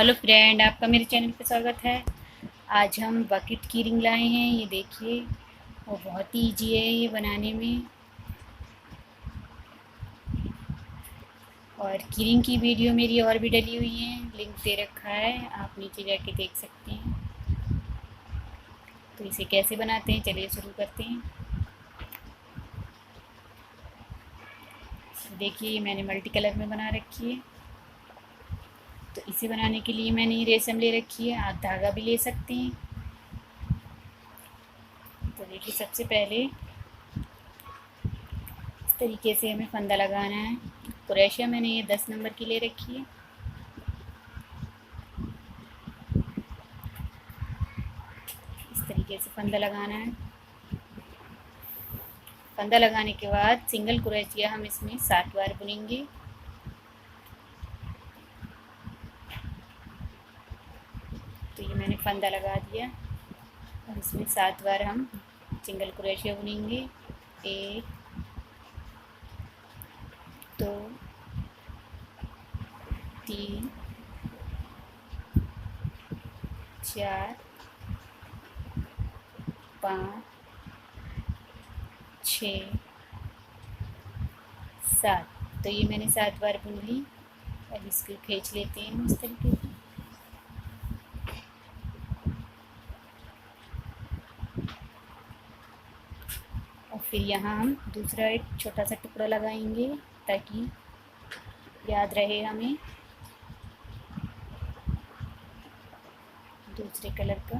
Hello friend, आपका मेरे channel पे स्वागत है। आज हम बकेट की रिंग लाए हैं। ये देखिए, वो बहुत ही ईजी है ये बनाने में। और की रिंग की वीडियो मेरी और भी डली हुई है, लिंक दे रखा है, आप नीचे जाके देख सकते हैं। तो इसे कैसे बनाते हैं, चलिए शुरू करते हैं। देखिए, ये मैंने मल्टी कलर में बना रखी है। तो इसे बनाने के लिए मैंने ये रेशम ले रखी है, आप धागा भी ले सकते हैं। तो देखिए, सबसे पहले इस तरीके से हमें फंदा लगाना है। क्रोशिया मैंने ये 10 नंबर की ले रखी है। इस तरीके से फंदा लगाना है। फंदा लगाने के बाद सिंगल क्रोशिया हम इसमें 7 बार बुनेंगे। तो ये मैंने फंदा लगा दिया और इसमें 7 बार हम सिंगल क्रोशिया बुनेंगे। 1 2 3 4 5 6 7। तो ये मैंने 7 बार बुन ली। अब इसको खींच लेते हैं इस तरीके से। और फिर यहाँ हम दूसरा एक छोटा सा टुकड़ा लगाएंगे ताकि याद रहे हमें दूसरे कलर का।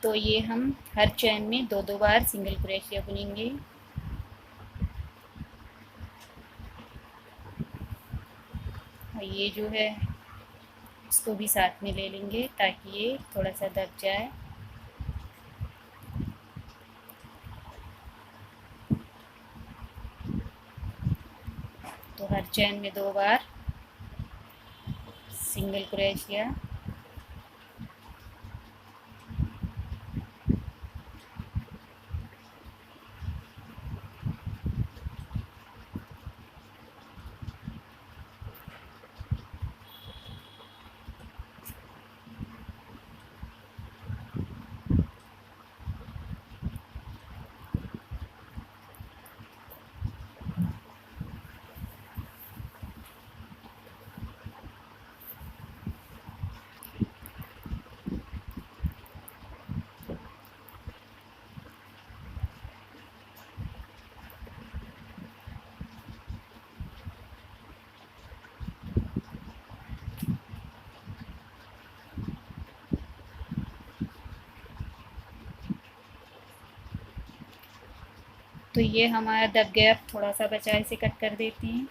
तो ये हम हर चैन में 2-2 बार सिंगल क्रोशिया बुनेंगे। और ये जो है इसको भी साथ में ले लेंगे ताकि ये थोड़ा सा दब जाए। तो हर चैन में 2 बार सिंगल क्रोशिया। तो ये हमारा दब गया, थोड़ा सा बचा, इसे कट कर देते हैं।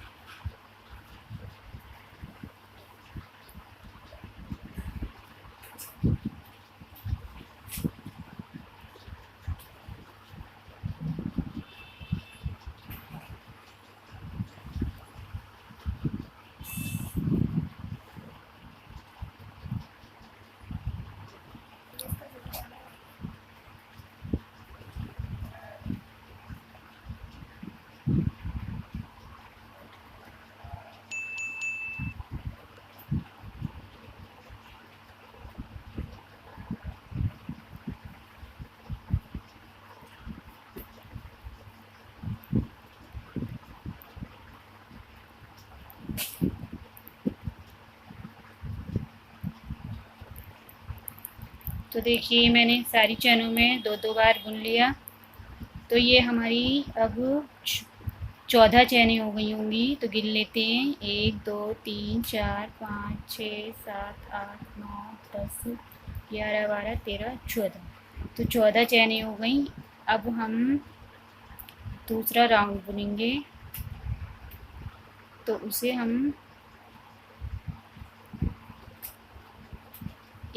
तो देखिए, मैंने सारी चैनों में 2-2 बार बुन लिया। तो ये हमारी अब 14 चैनें हो गई होंगी। तो गिन लेते हैं, 1 2 3 4 5 6 7 8 9 10 11 12 13 14। तो 14 चैनें हो गई। अब हम दूसरा राउंड बुनेंगे। तो उसे हम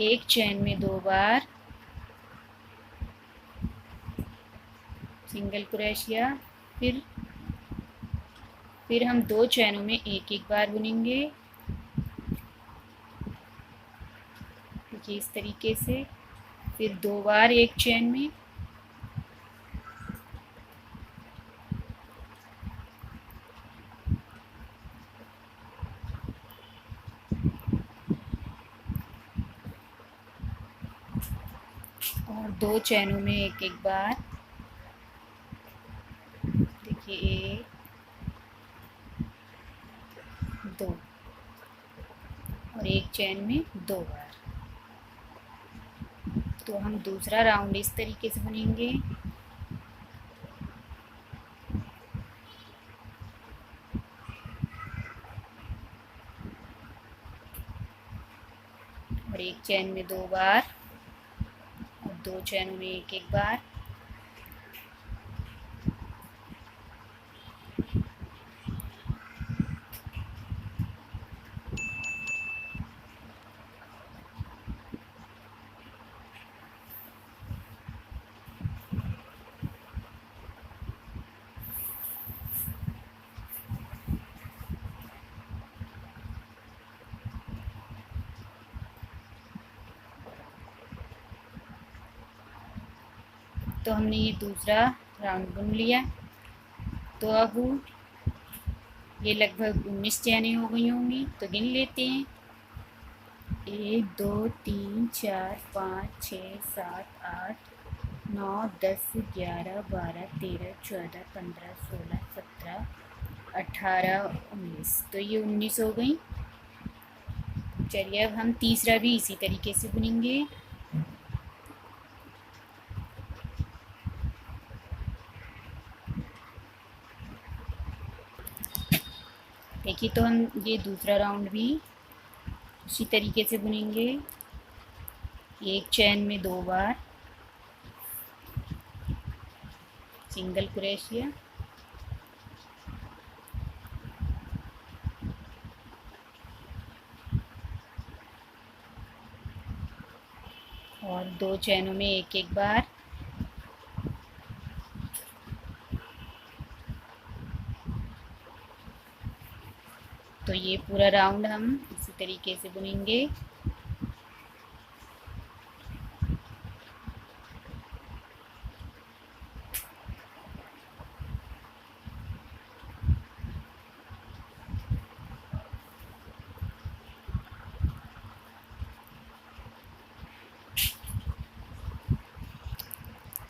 एक चैन में 2 बार सिंगल क्रोशिया, फिर हम 2 चैनों में 1-1 बार बुनेंगे। देखिए इस तरीके से। फिर 2 बार एक चेन में, और 2 चैनों में एक एक बार। देखिए 1 2, और एक चैन में 2 बार। तो हम दूसरा राउंड इस तरीके से बुनेंगे। और एक चैन में 2 बार, और 2 चैनों में एक एक बार। तो हमने ये दूसरा राउंड बुन लिया। तो अब ये लगभग 19 चैनें हो गई होंगी, तो गिन लेते हैं। 1 2 3 4 5 6 7 8 9 10 11 12 13 14 15 16 17 18 19। तो ये 19 हो गई। चलिए अब हम तीसरा भी इसी तरीके से बुनेंगे। देखिए तो हम ये दूसरा राउंड भी उसी तरीके से बुनेंगे। एक चैन में 2 बार सिंगल क्रोशिया, और 2 चैनों में एक एक बार। तो ये पूरा राउंड हम इसी तरीके से बुनेंगे।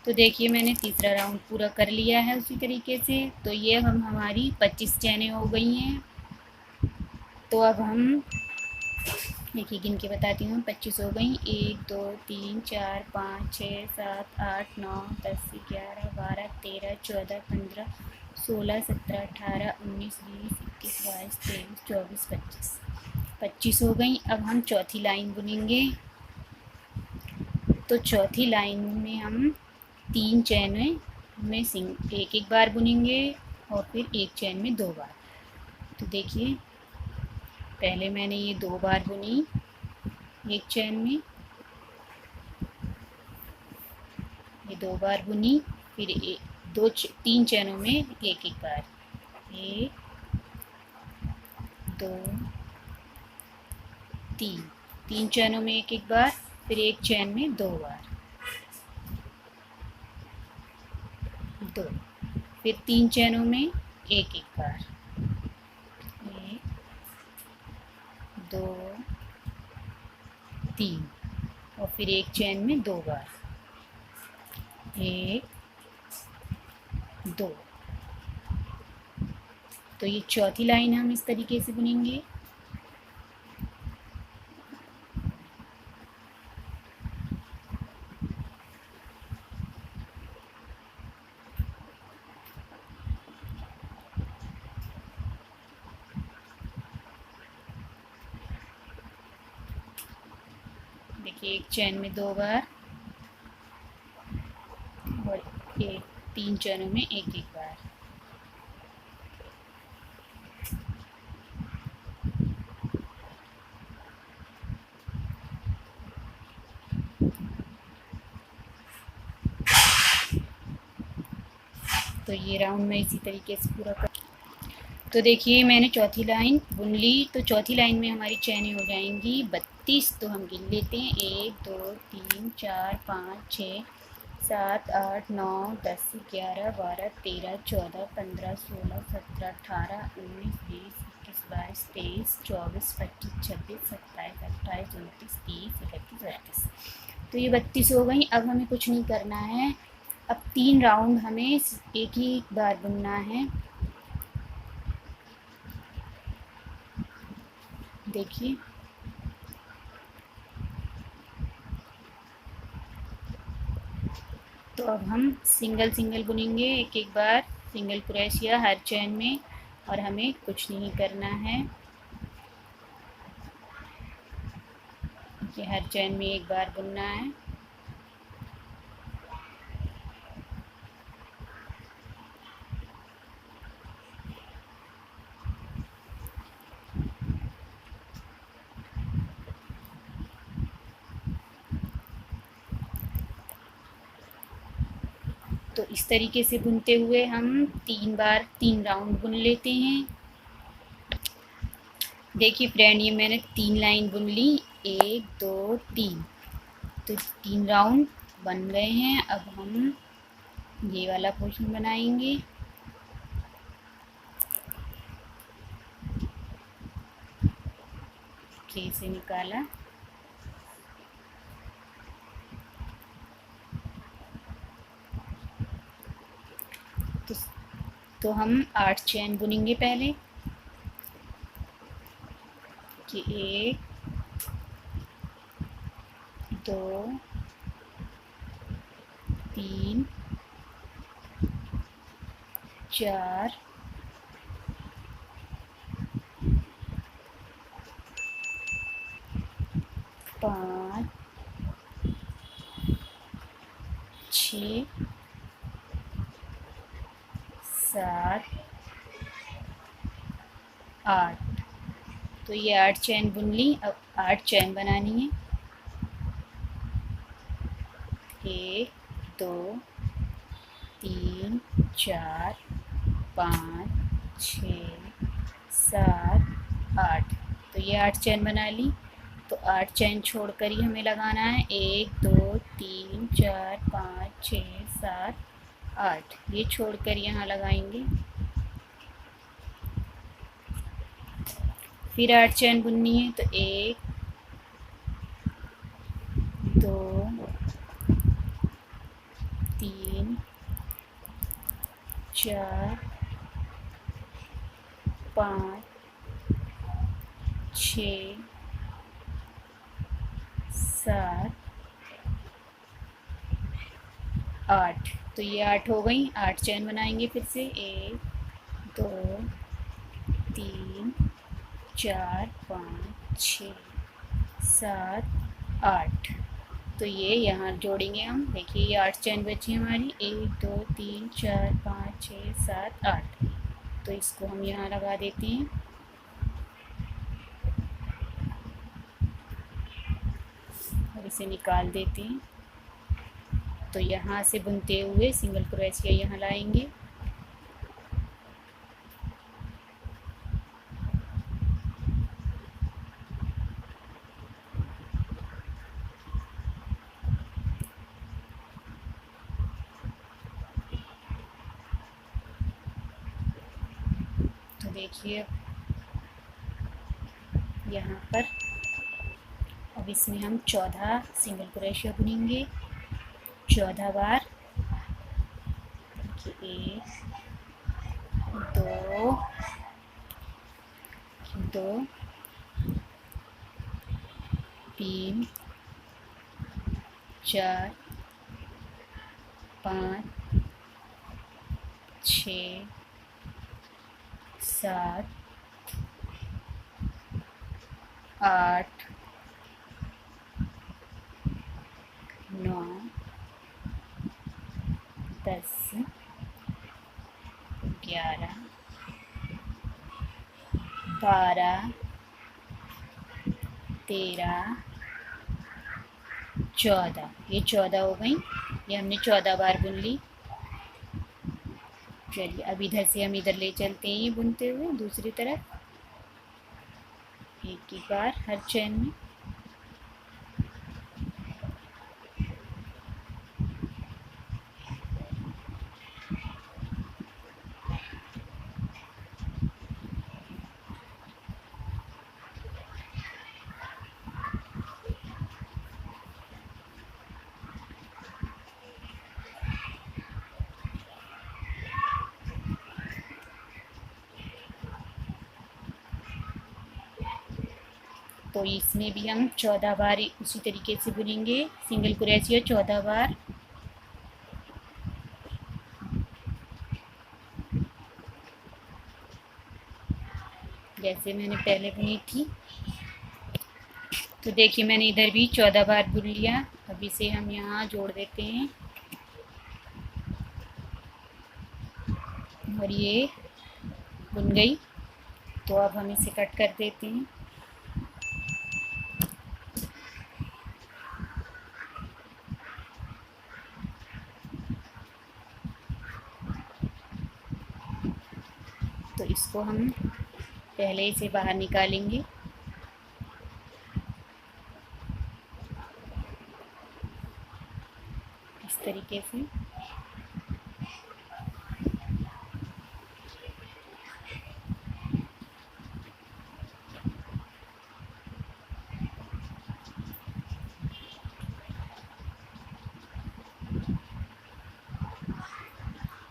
तो देखिए मैंने तीसरा राउंड पूरा कर लिया है उसी तरीके से। तो ये हम हमारी 25 चैनें हो गई हैं। तो अब हम देखिए गिन के बताती हूँ। 25 हो गई। 1 2 3 4 5 6 7 8 9 10 11 12 13 14 15 16 17 18 19 20 21 22 23 24 25। 25 हो गई। अब हम चौथी लाइन बुनेंगे। तो चौथी लाइन में हम 3 चैनें में एक एक बार बुनेंगे, और फिर एक चैन में 2 बार। तो देखिए पहले मैंने ये 2 बार बुनी एक चैन में, ये 2 बार बुनी, फिर 3 चैनों में एक एक बार। 1 2 3, 3 चैनों में एक एक बार, फिर एक चैन में 2 बार। 2, फिर 3 चैनों में एक एक बार। 1 2 3, और फिर एक चैन में 2 बार। 1 2। तो ये चौथी लाइन हम इस तरीके से बुनेंगे। देखिए एक चैन में 2 बार, और 3 चैनों में एक एक बार। तो ये राउंड मैं इसी तरीके से पूरा कर। तो देखिए मैंने चौथी लाइन बुन ली, तो चौथी लाइन में हमारी चैनें हो जाएंगी 32। तो हम गिन लेते हैं 1 2 3 4 5 6 7 8 9 10 11 12 13 14 15 16 17 18 19 20 21 22 23 24 25 26 27 28 29 30 31 32। तो ये 32 हो गई। अब हमें कुछ नहीं करना है। अब 3 राउंड हमें एक ही बार बुनना है। देखिए तो अब हम सिंगल सिंगल बुनेंगे एक एक बार, सिंगल क्रोशिया हर चैन में, और हमें कुछ नहीं करना है। ये हर चैन में एक बार बुनना है। तो इस तरीके से बुनते हुए हम 3 बार 3 राउंड बुन लेते हैं। देखिए फ्रेंड, ये मैंने 3 लाइन बुन ली, 1 2 3। तो 3 राउंड बन गए हैं। अब हम ये वाला पोर्शन बनाएंगे। से निकाला, तो हम 8 चैन बुनेंगे पहले कि 1 2 3 4 5 6 7 8। तो ये 8 चैन बुन ली। अब 8 चैन बनानी है। 1 2 3 4 5 6 7 8। तो ये 8 चैन बना ली। तो 8 चैन छोड़कर ही हमें लगाना है। 1 2 3 4 5 6 7 8, ये छोड़कर यहाँ लगाएंगे। फिर 8 चैन बुननी है। तो 1 2 3 4 5 6 7 8। तो ये 8 हो गई। 8 चैन बनाएंगे फिर से। 1 2 3 4 5 6 7 8। तो ये यहाँ जोड़ेंगे हम। देखिए ये 8 चैन बची हमारी। 1 2 3 4 5 6 7 8। तो इसको हम यहाँ लगा देते हैं। और इसे निकाल देते हैं। तो यहाँ से बुनते हुए सिंगल क्रोशिया यहाँ लाएंगे। तो देखिए यहाँ पर अब इसमें हम 14 सिंगल क्रोशिया बुनेंगे। 14 बार। 1 2 2 3 4 5 6 7 8 9 10 11 12 13 14। ये 14 हो गई। ये हमने 14 बार बुन ली। चलिए अब इधर से हम इधर ले चलते हैं, ये बुनते हुए दूसरी तरफ एक बार हर चैन में। तो इसमें भी हम 14 बार उसी तरीके से बुनेंगे, सिंगल क्रोशिया 14 बार। जैसे मैंने पहले बुनी थी। तो देखिए मैंने इधर भी 14 बार बुन लिया। अब इसे हम यहाँ जोड़ देते हैं और ये बुन गई। तो अब हम इसे कट कर देते हैं। तो इसको हम पहले इसे बाहर निकालेंगे। इस तरीके से।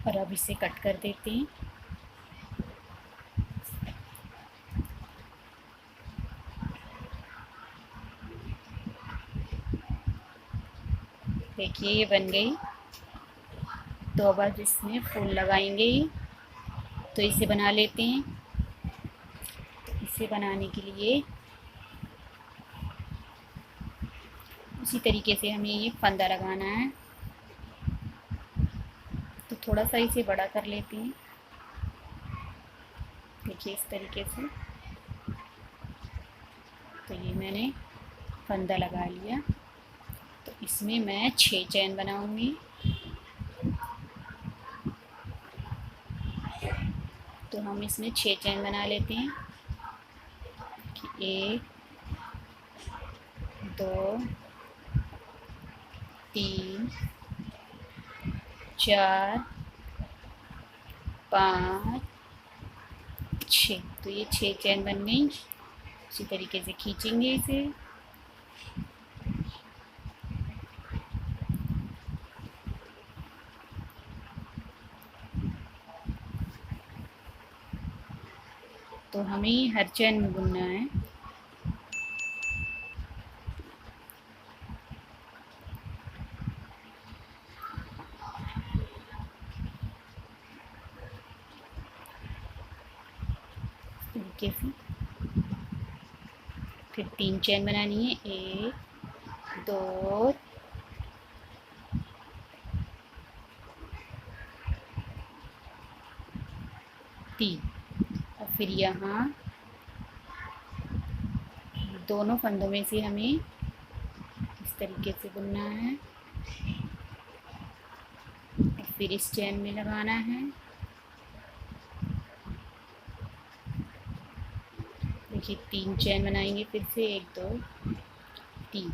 और अब इसे कट कर देते हैं। देखिए ये बन गई। तो अब इसमें फूल लगाएंगे। तो इसे बना लेते हैं। तो इसे बनाने के लिए उसी तरीके से हमें ये फंदा लगाना है। तो थोड़ा सा इसे बड़ा कर लेते हैं। देखिए इस तरीके से। तो ये मैंने फंदा लगा लिया। तो इसमें मैं 6 चैन बनाऊंगी। तो हम इसमें 6 चैन बना लेते हैं। 1 2 3 4 5 6। तो ये 6 चैन बन गई। इसी तरीके से खींचेंगे इसे। तो हमें हर चैन में बुनना है। तरीके से। फिर 3 चैन बनानी है। 1 2 3। और फिर यहाँ दोनों फंदों में से हमें इस तरीके से बुनना है। और फिर इस चैन में लगाना है। देखिए 3 चैन बनाएंगे फिर से। 1 2 3।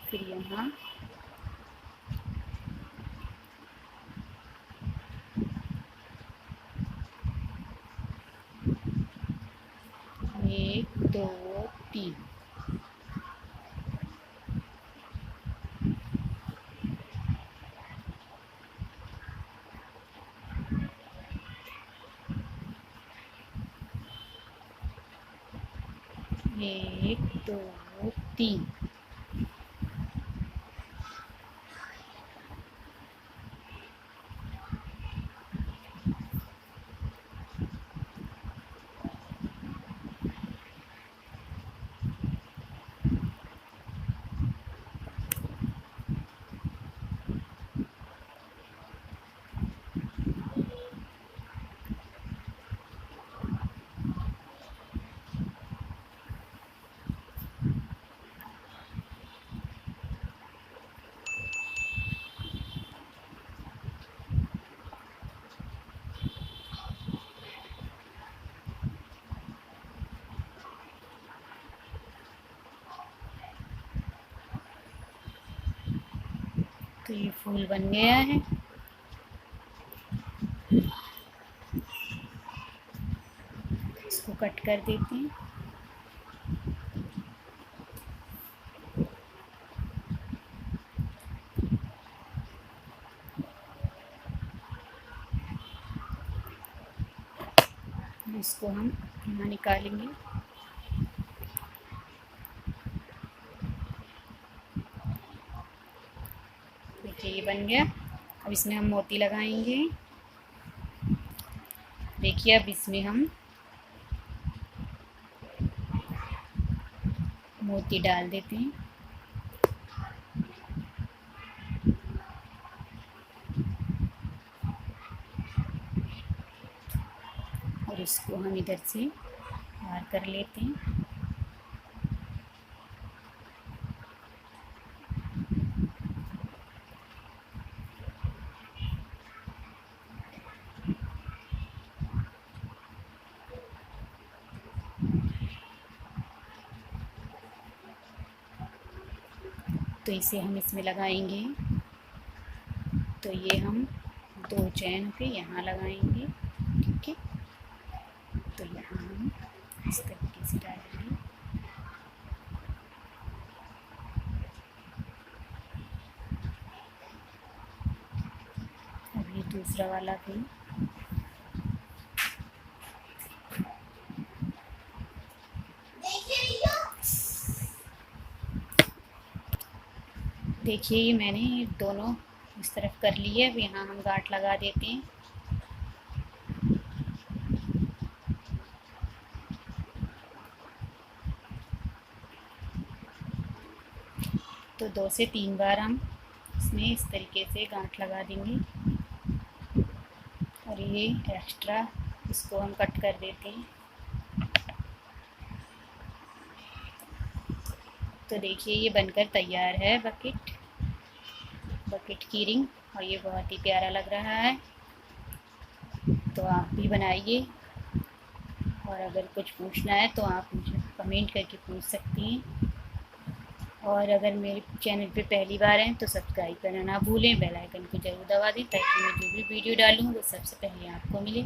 फिर यहाँ 1 2 3। 1 2 3। तो ये फूल बन गया है। इसको कट कर देते हैं। इसको हम यहाँ निकालेंगे। देखिए ये बन गया। अब इसमें हम मोती लगाएंगे। देखिए अब इसमें हम मोती डाल देते हैं। और इसको हम इधर से बाहर कर लेते हैं। तो इसे हम इसमें लगाएंगे। तो ये हम 2 चैन पे यहाँ लगाएंगे। ठीक है, तो यहाँ हम इस तरीके से डालेंगे। अब ये दूसरा वाला भी देखिए ये मैंने दोनों इस तरफ कर लिए। अब यहाँ हम गांठ लगा देते हैं। तो 2 से 3 बार हम इसमें इस तरीके से गांठ लगा देंगे। और ये एक्स्ट्रा इसको हम कट कर देते हैं। तो देखिए ये बनकर तैयार है बकेट की रिंग। और ये बहुत ही प्यारा लग रहा है। तो आप भी बनाइए। और अगर कुछ पूछना है तो आप मुझे कमेंट करके पूछ सकती हैं। और अगर मेरे चैनल पे पहली बार हैं तो सब्सक्राइब करना ना भूलें। बेल आइकन को ज़रूर दबा दें ताकि मैं जो भी वीडियो डालूँ वो सबसे पहले आपको मिले।